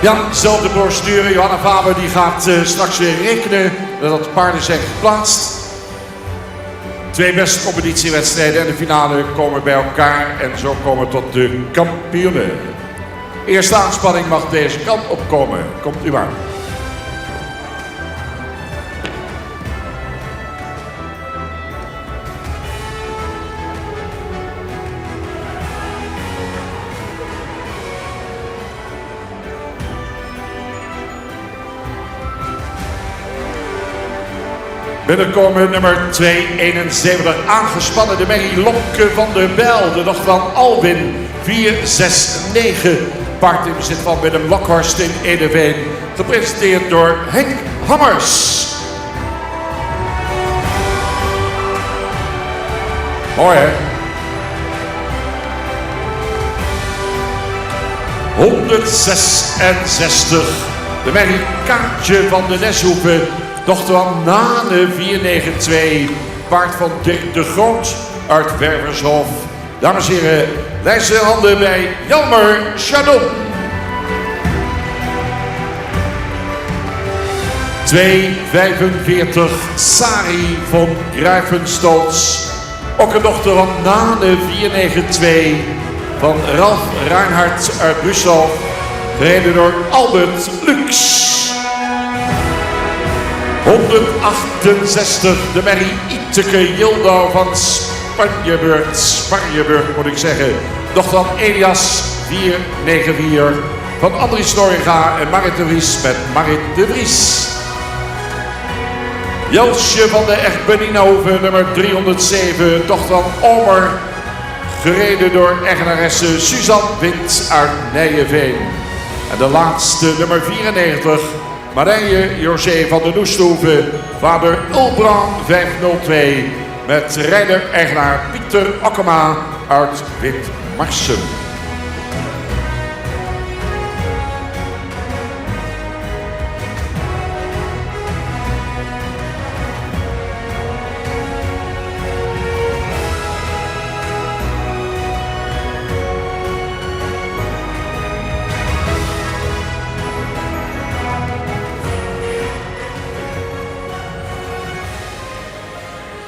Ja, dezelfde procedure. Johanna Faber die gaat straks weer rekenen dat de paarden zijn geplaatst. 2 beste competitiewedstrijden en de finale komen bij elkaar en zo komen we tot de kampioenen. Eerste aanspanning mag deze kant opkomen. Komt u maar. Binnenkomen nummer 271, aangespannen de merrie Lopke van der Bijl, de dochter van Alwin, 469. Paard in bezit van Willem Lokhorst in Edeveen, gepresenteerd door Henk Hammers. Mooi hè? 166, de merrie Kaartje van de Neshoeven, dochter van Nane, 492, paard van Dirk de Groot uit Wervershof. Dames en heren, lijst handen bij Jelmer Chardon. 245, Sari van Grijvenstoots, ook een dochter van Nane, 492, van Ralf Reinhardt uit Brussel, gereden door Albert Lux. 168, de merrie Iteke Jildau van Spanjeburg moet ik zeggen. Dochter van Elias, 494, van Andries Noriga en Marit de Vries met Marit de Vries. Jelsje van de Echt-Beninhoven, nummer 307, dochter van Omer, gereden door eigenaresse Suzanne Wind uit Nijenveen. En de laatste, nummer 94, Marije José van de Noesthoeven, vader Ulbran 502, met rijder-eigenaar Pieter Akkema uit Witmarsum.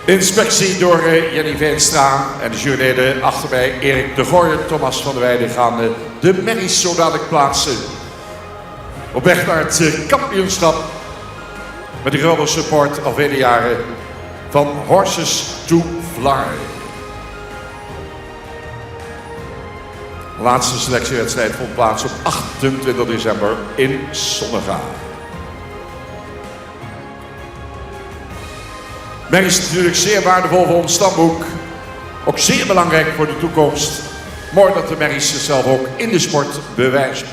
Inspectie door Jenny Veenstra en de juryleden achter mij Erik de Gooy en Thomas van der Weijden gaan de merries zo dadelijk plaatsen. Op weg naar het kampioenschap met de grote support al vele jaren van Horses to Fly. De laatste selectiewedstrijd vond plaats op 28 december in Sonnega. Merries is natuurlijk zeer waardevol voor ons stamboek. Ook zeer belangrijk voor de toekomst. Mooi dat de merries zichzelf ook in de sport bewijzen.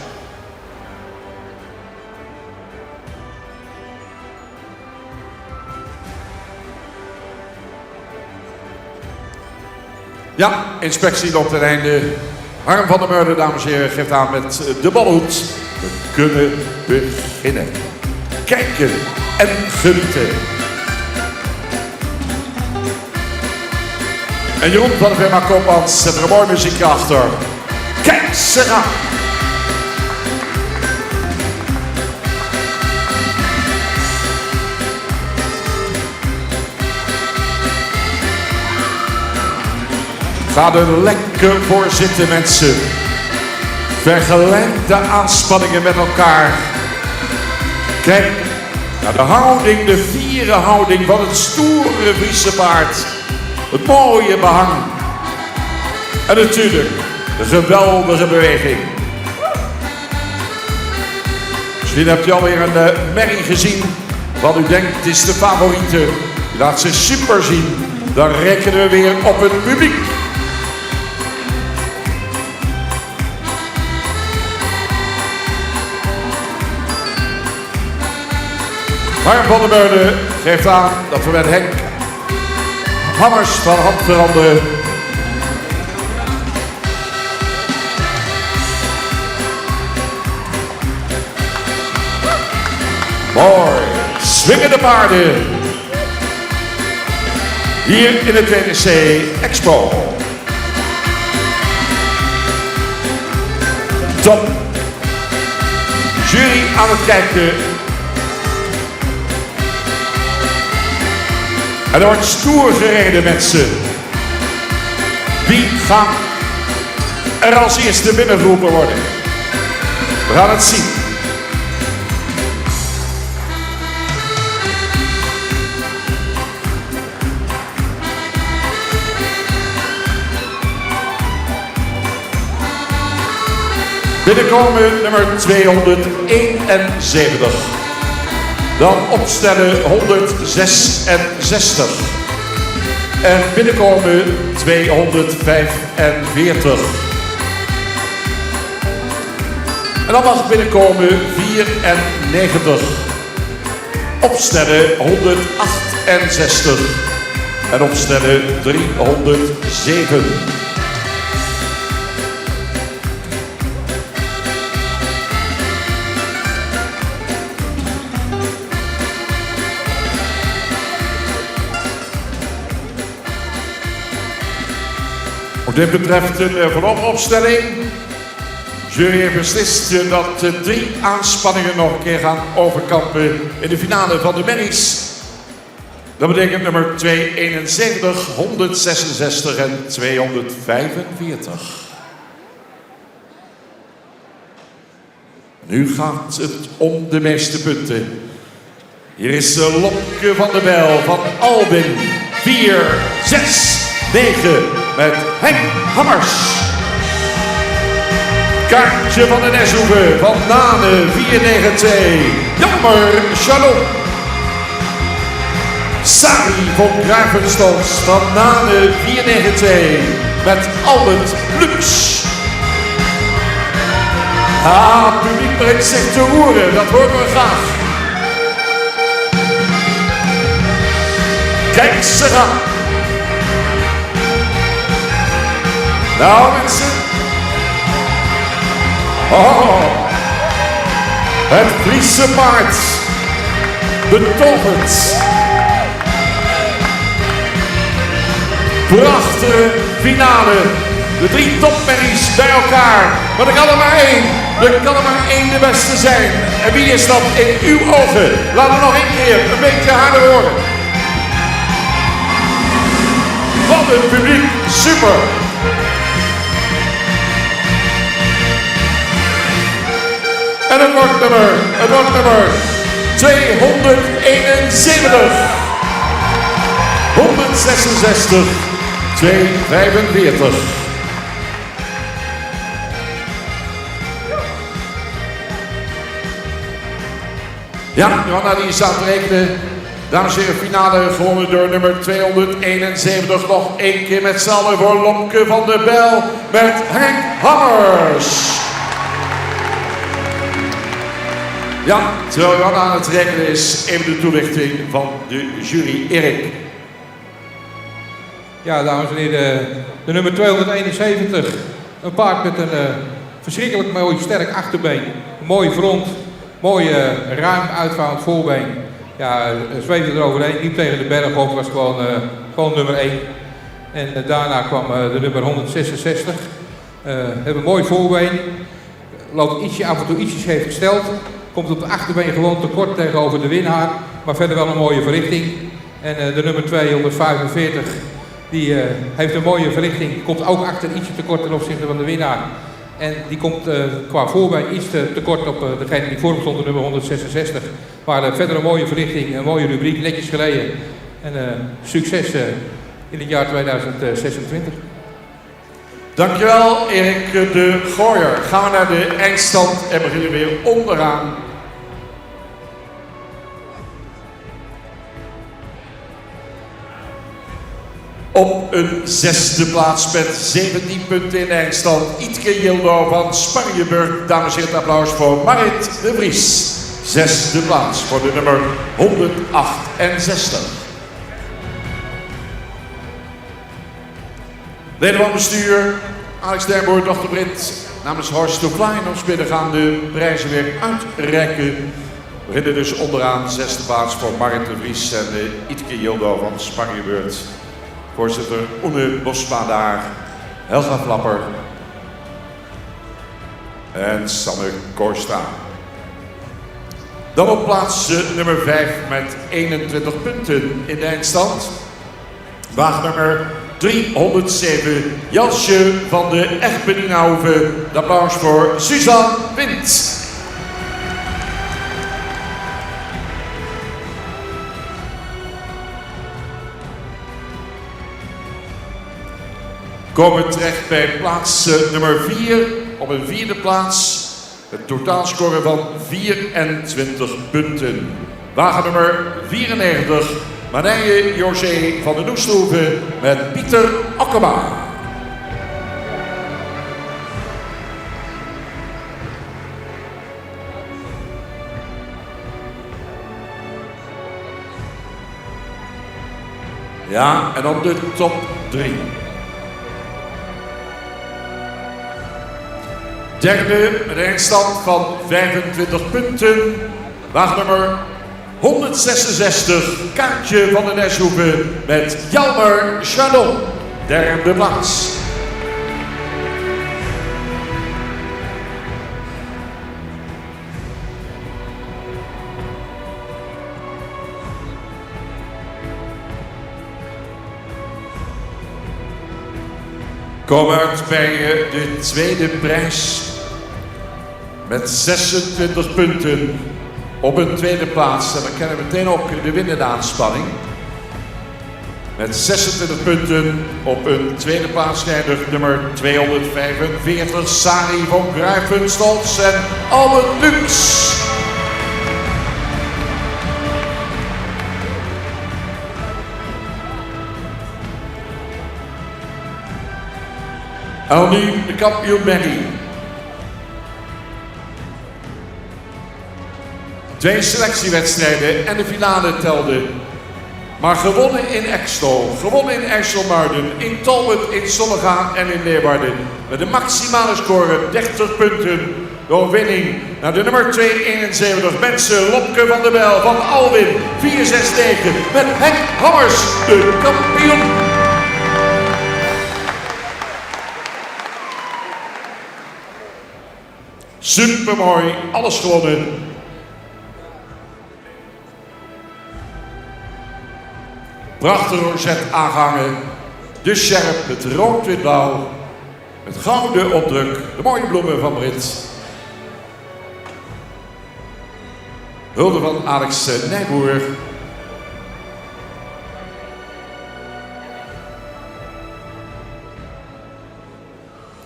Ja, inspectie loopt ten einde. Harm van der Meurden, dames en heren, geeft aan met de balhoed. We kunnen beginnen. Kijken en genieten. En Jeroen van de firma Koopmans zet er een mooi muziekje achter. Kijk ze gaan! Ga er lekker voor zitten, mensen. Vergelijk de aanspanningen met elkaar. Kijk naar de houding, de fiere houding van het stoere Friese paard. Het mooie behang. En natuurlijk de geweldige beweging. Misschien hebt u alweer een merrie gezien. Wat u denkt het is de favoriete. U laat ze super zien. Dan rekenen we weer op het publiek. Harm van der Meurden geeft aan dat we met Henk Hammers van hand veranderen. Mooi, swingende paarden. Hier in het WTC Expo. Top. jury aan het kijken. En er wordt stoer gereden, mensen. Wie gaat er als eerste binnengeroepen worden? We gaan het zien. Binnenkomen nummer 271. Dan opstellen 166. En binnenkomen 245. En dan mag binnenkomen 94. Opstellen 168. En opstellen 307. Wat dit betreft een vooropstelling. Jury heeft beslist dat 3 aanspanningen nog een keer gaan overkampen in de finale van de Merries. Dat betekent nummer 271, 166 en 245. Nu gaat het om de meeste punten. Hier is Lopke van der Bijl van Albin. 4, 6, 9 met Henk Hammers. Kaartje van de Neshoeve van Nane 492. Jammer Shalom. Sari van Gravenstons van Nane 492 met Albert Lux. Het publiek brengt zich te roeren, dat horen we graag. Kijk ze gaan. Nou mensen. Oh, het Friese paard. Betoverd. Prachtige finale. De 3 topmerries bij elkaar. Maar er kan er maar één. Er kan er maar één de beste zijn. En wie is dat in uw ogen? Laat het nog één keer een beetje harder horen. Wat een publiek. Super. En het wordt nummer 271, 166, 245. Ja, Johanna die staat te rekenen. Dames en heren, finale gewonnen door nummer 271. Nog één keer met z'n allen voor Lopke van der Bijl met Henk Hammers. Ja, terwijl Johanna aan het rekenen is, even de toelichting van de jury. Erik. Ja, dames en heren, de nummer 271. Een paard met een verschrikkelijk mooi sterk achterbeen. Een mooie front, mooie ruim uitvouwend voorbeen. Ja, zweefde eroverheen, liep tegen de berg op, was gewoon nummer 1. En daarna kwam de nummer 166. Hebben een mooi voorbeen. Loopt ietsje af en toe ietsje scheef gesteld. Komt op de achterbeen gewoon tekort tegenover de winnaar. Maar verder wel een mooie verrichting. En de nummer 245. Die heeft een mooie verrichting. Komt ook achter ietsje tekort ten opzichte van de winnaar. En die komt qua voorbeen iets tekort op degene die voor hem stond, de nummer 166. Maar verder een mooie verrichting, een mooie rubriek, netjes gereden. En succes in het jaar 2026. Dankjewel Erik de Gooier. Gaan we naar de eindstand en beginnen weer onderaan. Op een 6e plaats met 17 punten in de eindstand. Ietke Yildo van Spangenburg. Dames en heren, applaus voor Marit de Vries. 6e plaats voor de nummer 168. Leden van bestuur, Alex Derboer, Dr. Britt, namens Horst de Klein ons binnen gaan de prijzen weer uitreiken. We beginnen dus onderaan 6e plaats voor Marit de Vries en Ietke Yildo van Spangenburg. Voorzitter Oene Bosma daar, Helga Flapper en Sanne Korsta. Dan op plaats nummer 5 met 21 punten in de eindstand. Wagen 307, Jasje van de Egbeninhoven. De applaus voor Suzanne Wind. Komen terecht bij plaats nummer 4 op een 4e plaats. Een totaalscore van 24 punten. Wagen nummer 94, Marije José van den Oesthoeven met Pieter Okkema. Ja, en dan de top 3. Derde met een eindstand van 25 punten. Wagen nummer 166, Kaartje van den Neshoeven met Jelmer Chardon. Derde plaats. Kom uit bij de tweede prijs met 26 punten op een tweede plaats. En we kennen meteen ook de winnende aanspanning. Met 26 punten op een tweede plaats eindigt nummer 245, Sari van Grijvenstolz en Albert Lux. En dan nu de kampioen Benny. 2 selectiewedstrijden en de finale telden. Maar gewonnen in Exel, gewonnen in IJsselmuiden, in Talbot, in Sommergaan en in Leeuwarden. Met een maximale score 30 punten. De overwinning naar de nummer 271, mensen Lopke van der Bijl van Alwin 469 met Henk Hammers, de kampioen. Supermooi, alles gewonnen. Prachtige rosette aangangen. De sjerp, het rood-wit-blauw. Het gouden opdruk. De mooie bloemen van Brit. Hulde van Alex Nijboer.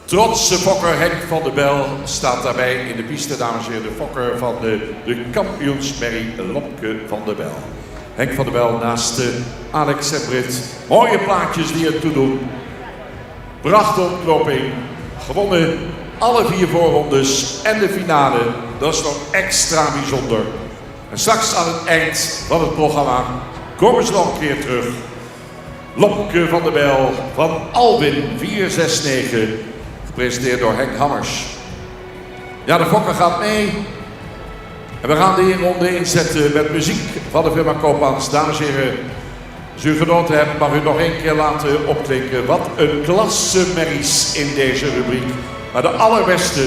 Trotse fokker Henk van der Bijl staat daarbij in de piste, dames en heren. De fokker van de kampioensmerrie Lopke van der Bijl. Henk van der Bijl naast Alex en Brit. Mooie plaatjes die er toe doen. Prachtige ontknoping. Gewonnen alle 4 voorrondes en de finale. Dat is nog extra bijzonder. En straks aan het eind van het programma komen ze nog een keer terug. Lopke van der Bijl van Alwin 469. Gepresenteerd door Henk Hammers. Ja, de fokker gaat mee. En we gaan de ronde inzetten met muziek van de firma Koopmans. Dames en heren, als u genoten hebt, mag u nog 1 keer laten opklinken. Wat een klasse merries in deze rubriek. Maar de allerbeste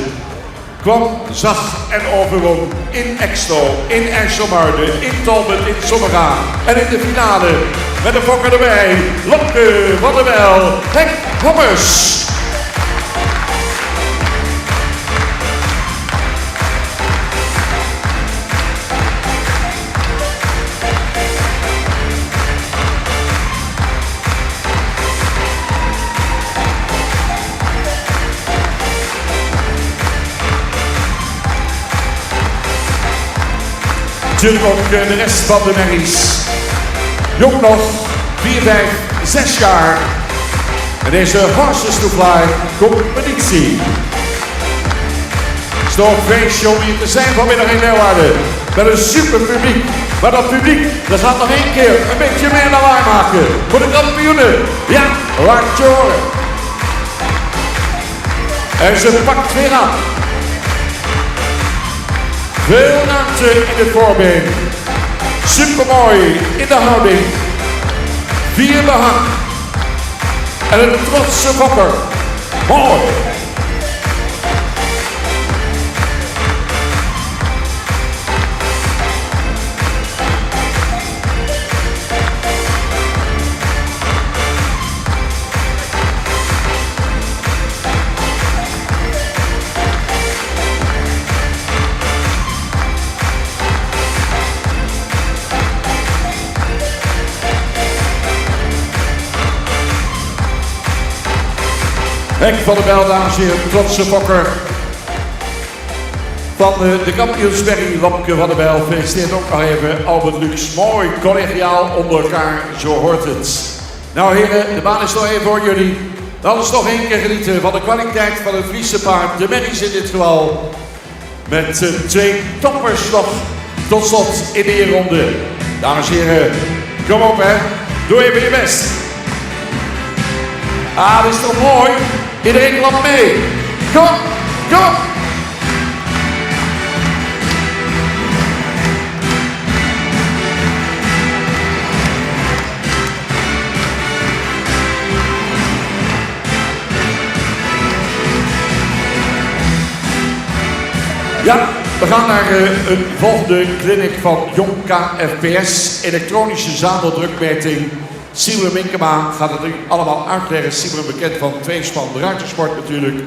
kwam, zag en overwon in Exel, in IJsselmuiden, in Talbot, in Sommergaan. En in de finale met de fokker erbij, Lopke van der Bijl, Henk Hammers. Natuurlijk ook de rest van de merries. Jong nog, 4, 5, 6 jaar. En deze Horses to Fly competitie. Het is toch een feestje om hier te zijn vanmiddag in Leeuwarden. Met een super publiek. Maar dat publiek, dat gaat nog 1 keer een beetje meer lawaai maken. Voor de kampioenen. Ja, laat het je horen. En ze pakt weer aan. Veel ruimte in het voorbeen. Supermooi in de houding. 4 behang. En een trotse fokker. Mooi. Henk van der Bijl, dames en heren, trotse fokker van de kampioensmerrie Lopke van der Bijl. Feliciteert ook nog even Albert Lux. Mooi collegiaal onder elkaar, zo hoort het. Nou heren, de baan is nog even voor jullie. Dan is nog één keer genieten van de kwaliteit van het Friese paard. De merries in dit geval. Met twee toppers nog tot slot in de ronde. Dames en heren, kom op hè. Doe even je best. Ah, dat is toch mooi. Iedereen klapt mee. Kom, kom. Ja, we gaan naar een volgende clinic van Jong KFPS, elektronische zadeldrukmeting. Simon Minkema gaat het nu allemaal uitleggen. Simon bekend van tweespan ruitersport natuurlijk.